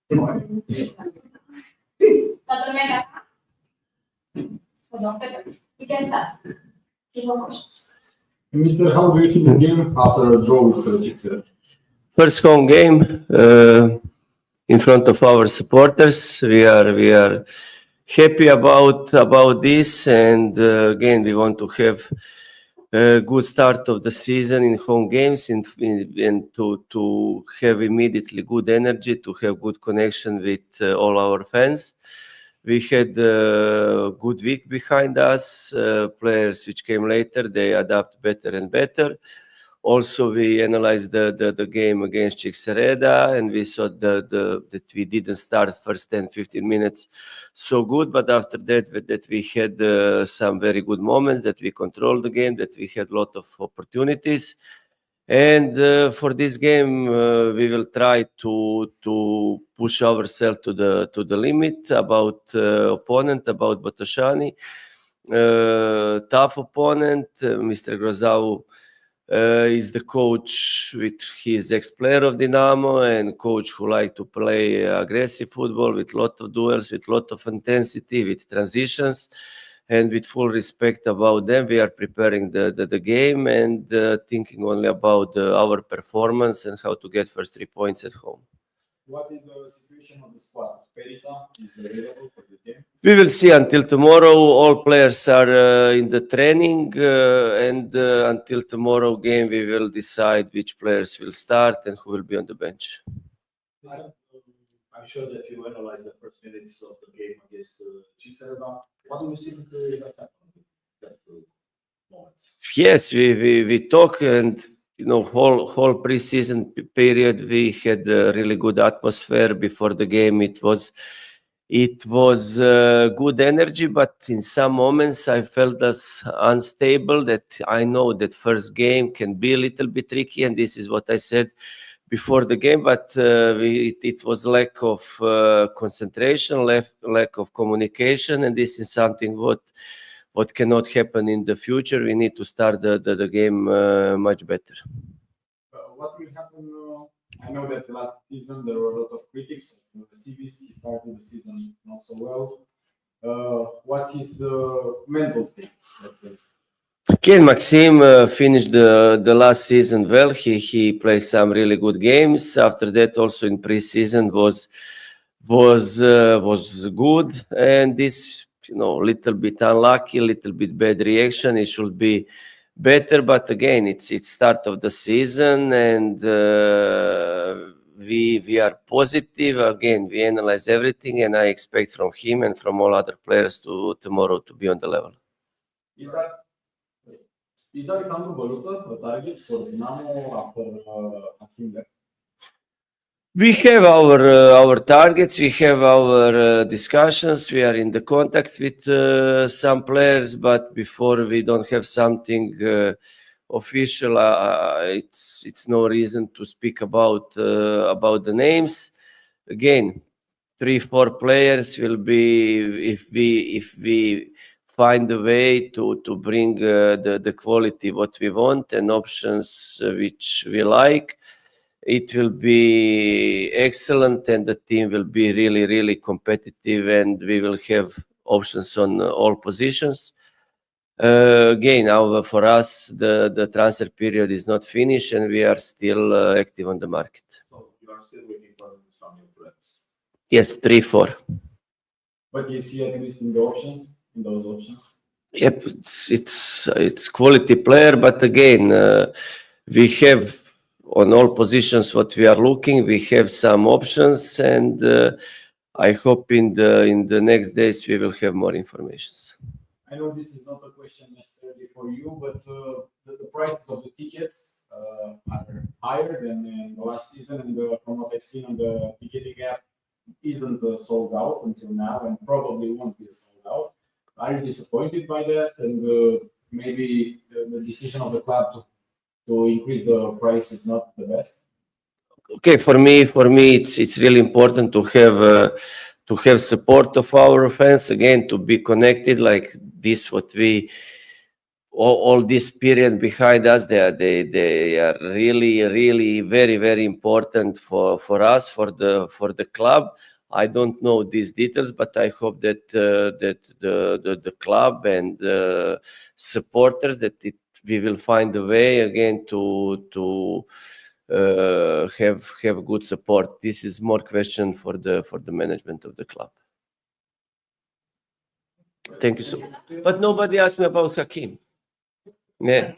Toată lumea gata? We can start. Mr. How do you see this game after a draw with Celtic? First home game in front of our supporters. We are happy about this, and again we want to have a good start of the season in home games and to have immediately good energy, to have good connection with all our fans. We had a good week behind us. Players which came later, they adapt better and better. Also, we analyzed the game against Čiksereda, and we saw that we didn't start first 10-15 minutes so good, but after that we had some very good moments, that we controlled the game, that we had a lot of opportunities. And for this game, we will try to push ourselves to the limit. About opponent, about Botoșani, tough opponent. Mr. Grozau is the coach with his ex-player of Dinamo and coach who like to play aggressive football with lot of duels, with lot of intensity, with transitions. And with full respect about them, we are preparing the game and thinking only about our performance and how to get first 3 points at home. What is the situation of the squad? Perica is available for the game? We will see until tomorrow. All players are in the training, and until tomorrow game, we will decide which players will start and who will be on the bench. I'm sure that you analyzed the first minutes of the game against Čiksereda. What do you think that happened at that moment? Yes, we talk, and whole pre-season period we had a really good atmosphere before the game. It was good energy, but in some moments I felt us unstable. That I know that first game can be a little bit tricky, and this is what I said before the game, but it was lack of concentration, lack of communication, and this is something what cannot happen in the future. We need to start the game much better. What will happen? I know that last season there were a lot of critics. CBC started the season not so well. What's his mental state? Again, Maxim finished the last season well. He played some really good games. After that, also in pre-season was good, and this little bit unlucky, little bit bad reaction. It should be better, but again, it's start of the season, and we are positive. Again, we analyze everything, and I expect from him and from all other players tomorrow to be on the level. Is Alexandru Băluță a target for Dinamo after Hakim left? We have our targets, we have our discussions, we are in the contact with some players, but before we don't have something official, it's no reason to speak about the names. Again, 3-4 players will be, if we find a way to bring the quality what we want and options which we like. It will be excellent, and the team will be really, really competitive, and we will have options on all positions. Again, for us, the transfer period is not finished, and we are still active on the market. So you are still waiting for some new players? Yes, 3-4. But you see at least in those options? Yep, it's quality player, but again, we have on all positions what we are looking. We have some options, and I hope in the next days we will have more information. I know this is not a question necessarily for you, but the price of the tickets are higher than in the last season, and from what I've seen on the ticketing app, isn't sold out until now, and probably won't be sold out. Are you disappointed by that, and maybe the decision of the club to increase the price is not the best? Okay, for me, it's really important to have support of our fans, again, to be connected like this. What we all this period behind us. They are really very important for us, for the club. I don't know these details, but I hope that the club and supporters we will find a way again to have good support. This is more question for the management of the club. Thank you so much. But nobody asked me about Hakim. Yeah.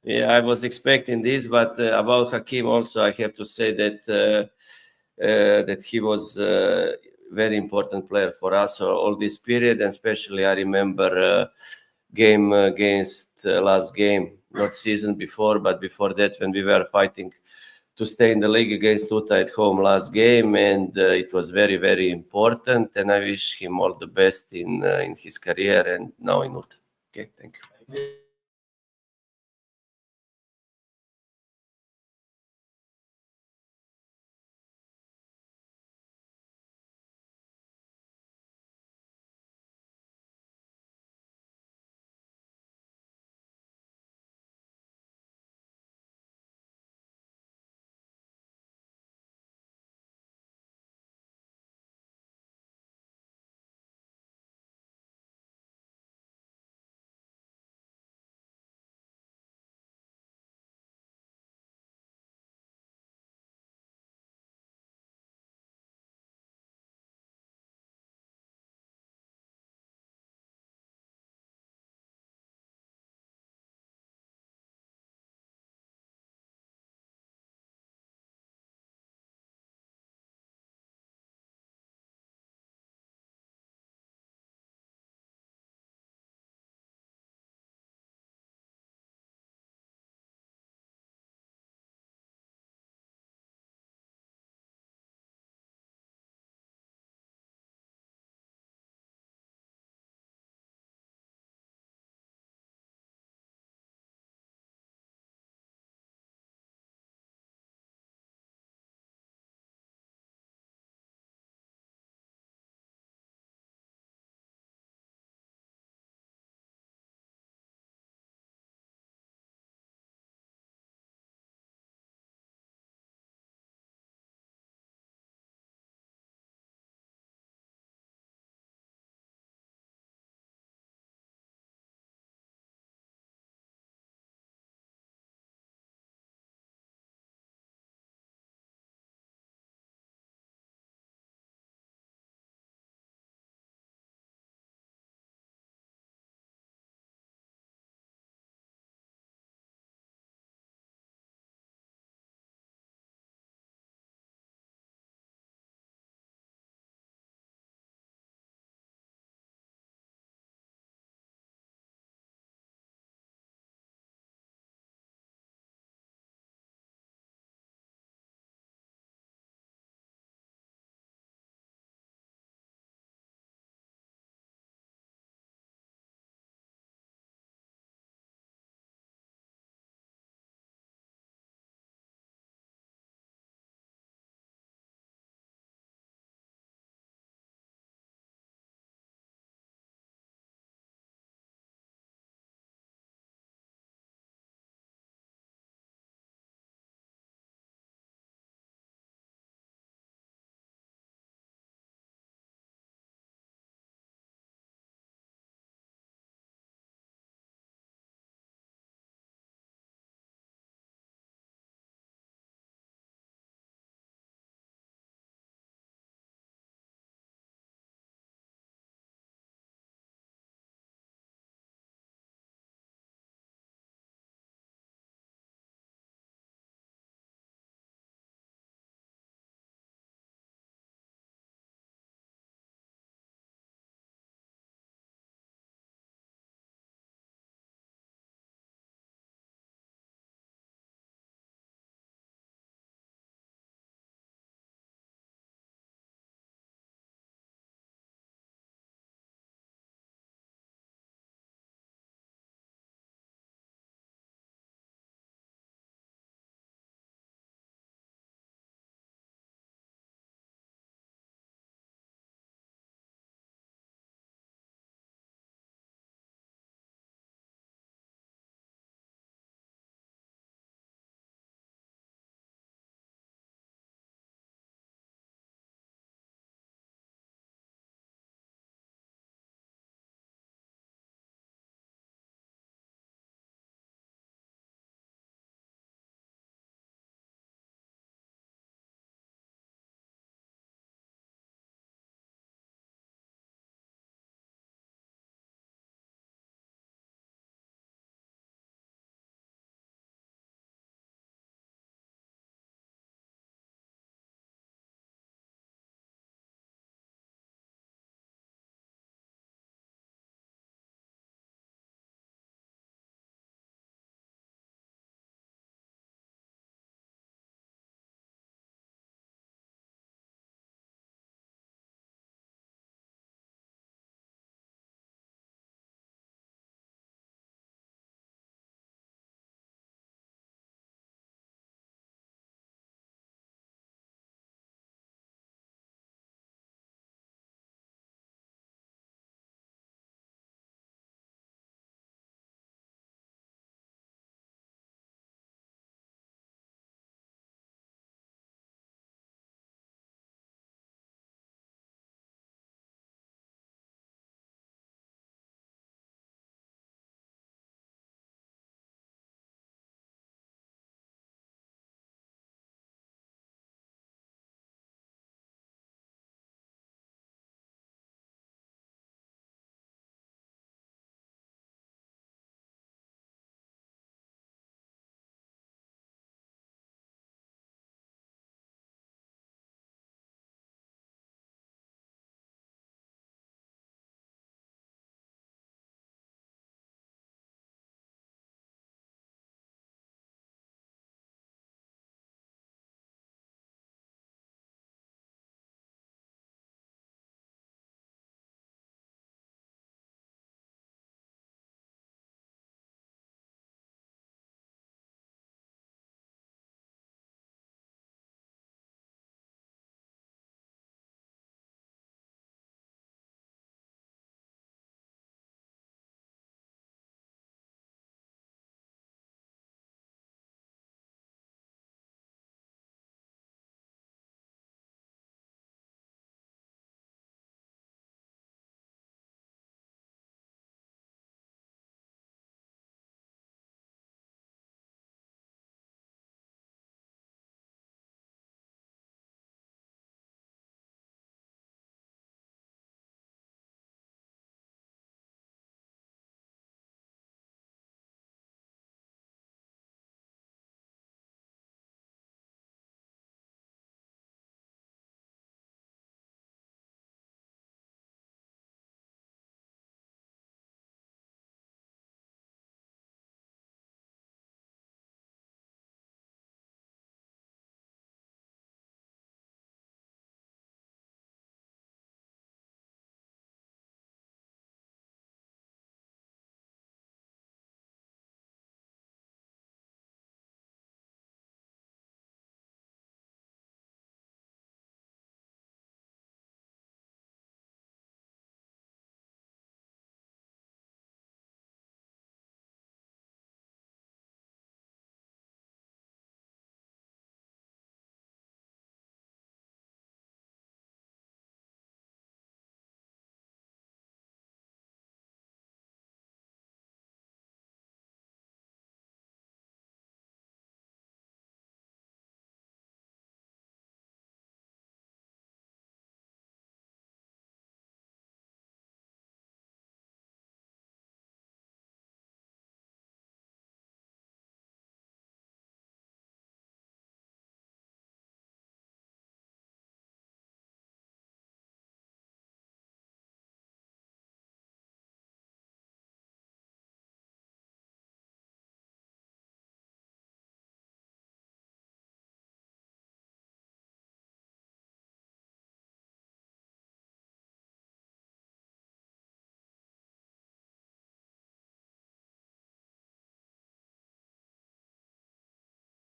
Yeah, I was expecting this, but about Hakim also, I have to say that that he was a very important player for us all this period, and especially I remember game against last game, not season before, but before that when we were fighting to stay in the league against Uta at home last game, and it was very important, and I wish him all the best in his career and now in Uta. Okay, thank you.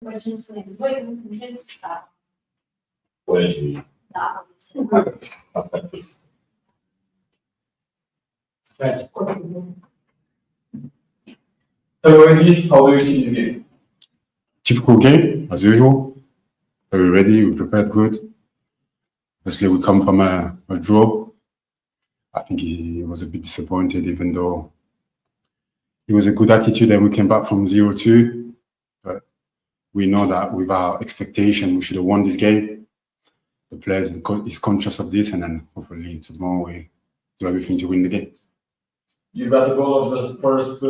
După ce spuneți voi, nu sunteți, da. Păi, Da. Hello, Eddy. How do you see this game? Difficult game, as usual. Very ready, we prepared good. Obviously, we come from a draw. I think he was a bit disappointed, even though it was a good attitude and we came back from 0-2. But we know that with our expectation, we should have won this game. The players is conscious of this, and then hopefully tomorrow we do everything to win the game. You got the goal of the first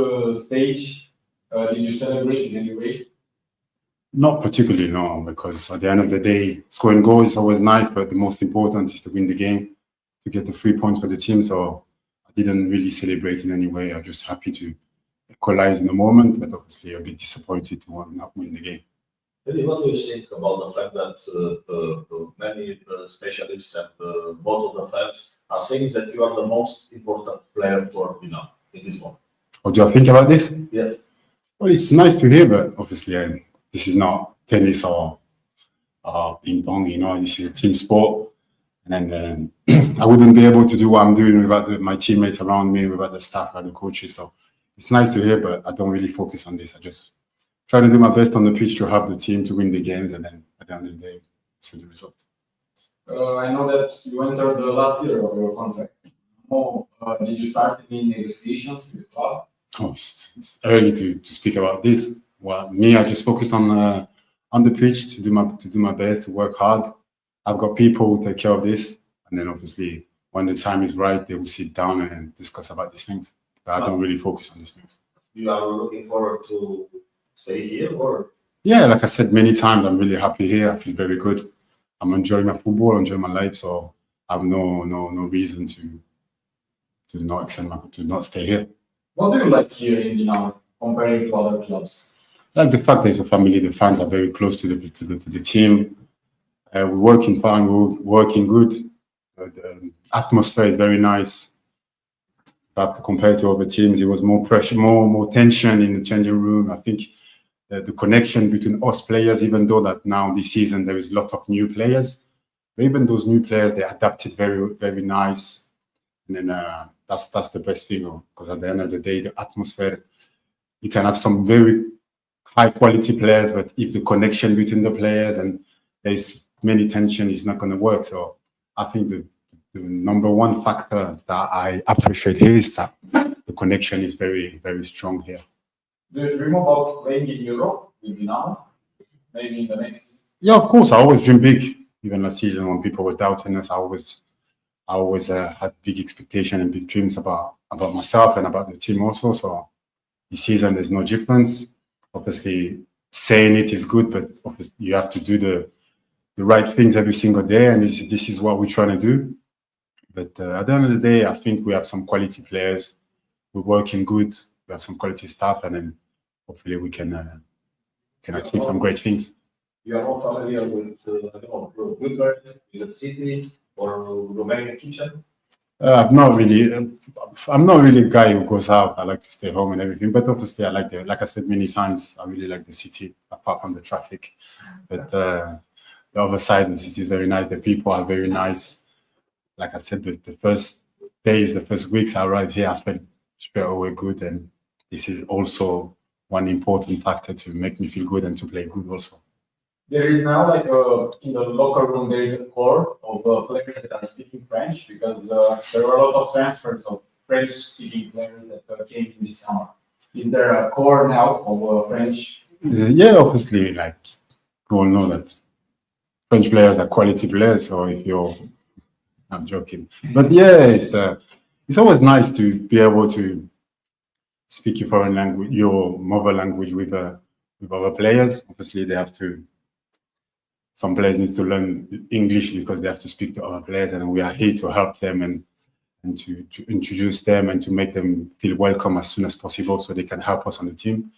stage. Did you celebrate in any way? Not particularly, no, because at the end of the day, scoring goals is always nice, but the most important is to win the game, to get the 3 points for the team. So I didn't really celebrate in any way. I'm just happy to equalize in the moment, but obviously a bit disappointed to not win the game. Eddy, what do you think about the fact that many specialists and most of the fans are saying that you are the most important player for Dinamo in this moment? What do you think about this? Yes. Well, it's nice to hear, but obviously this is not tennis or ping pong, you know, this is a team sport. And then I wouldn't be able to do what I'm doing without my teammates around me, without the staff, without the coaches. So it's nice to hear, but I don't really focus on this. I just try to do my best on the pitch to help the team to win the games, and then at the end of the day, see the result. I know that you entered the last year of your contract. Did you start any negotiations with the club? Oh, it's early to speak about this. Well, me, I just focus on the pitch to do my best, to work hard. I've got people who take care of this, and then obviously when the time is right, they will sit down and discuss about these things. But I don't really focus on these things. You are looking forward to stay here, or? Yeah, like I said many times, I'm really happy here. I feel very good. I'm enjoying my football, enjoying my life, so I have no reason to not stay here. What do you like here in Dinamo comparing to other clubs? Like the fact there's a family, the fans are very close to the team. We're working fine, we're working good. The atmosphere is very nice. But compared to other teams, it was more pressure, more tension in the changing room. I think the connection between us players, even though that now this season there is a lot of new players, but even those new players, they adapted very, very nice. And then that's the best thing, because at the end of the day, the atmosphere, you can have some very high quality players, but if the connection between the players and there's many tension, it's not going to work. So I think the number one factor that I appreciate here is that the connection is very, very strong here. Do you dream about playing in Europe with Dinamo? Maybe in the next? Yeah, of course. I always dream big. Even last season when people were doubting us, I always had big expectations and big dreams about myself and about the team also. So this season, there's no difference. Obviously, saying it is good, but obviously you have to do the right things every single day, and this is what we're trying to do. But at the end of the day, I think we have some quality players. We're working good. We have some quality staff, and then hopefully we can achieve some great things. You are more familiar with Bulgaria, with the city, or Romanian kitchen? I'm not really a guy who goes out. I like to stay home and everything. But obviously, like I said many times, I really like the city, apart from the traffic. But the other side of the city is very nice. The people are very nice. Like I said, the first days, the first weeks I arrived here, I felt straight away good. And this is also one important factor to make me feel good and to play good also. There is now, like, in the locker room, there is a core of players that are speaking French, because there were a lot of transfers of French-speaking players that came in this summer. Is there a core now of French? Yeah, obviously, like, we all know that French players are quality players. So if you're, I'm joking, but yeah, it's always nice to be able to speak your foreign language, your mother language with other players. Obviously, they have to. Some players need to learn English because they have to speak to other players, and we are here to help them and to introduce them and to make them feel welcome as soon as possible, so they can help us on the team.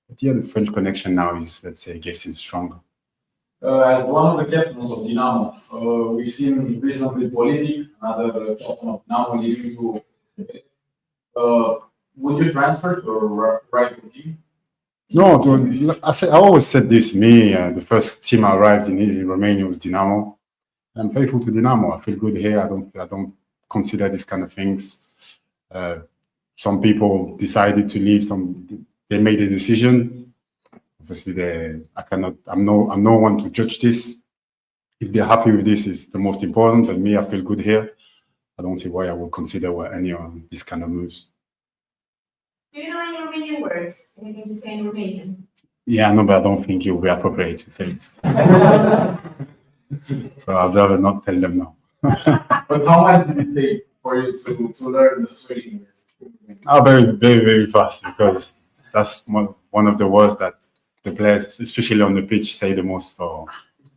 But yeah, the French connection now is, let's say, getting stronger. As one of the captains of Dinamo, we've seen recently Politic, another captain of Dinamo, leaving to. Would you transfer to a rival team? No, I always said this. Me, the first team I arrived in Romania was Dinamo. I'm faithful to Dinamo. I feel good here. I don't consider these kind of things. Some people decided to leave. They made a decision. Obviously, I'm no one to judge this. If they're happy with this, it's the most important. But me, I feel good here. I don't see why I would consider any of these kind of moves. Do you know any Romanian words? Anything to say in Romanian? Yeah, no, but I don't think it will be appropriate to say it. So I'd rather not tell them now. But how much did it take for you to learn the swearing words? Oh, very, very, very fast, because that's one of the words that the players, especially on the pitch, say the most. So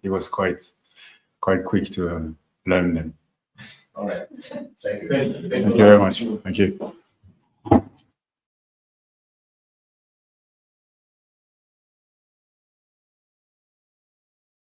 it was quite quick to learn them. All right. Thank you. Thank you. Thank you very much. Thank you.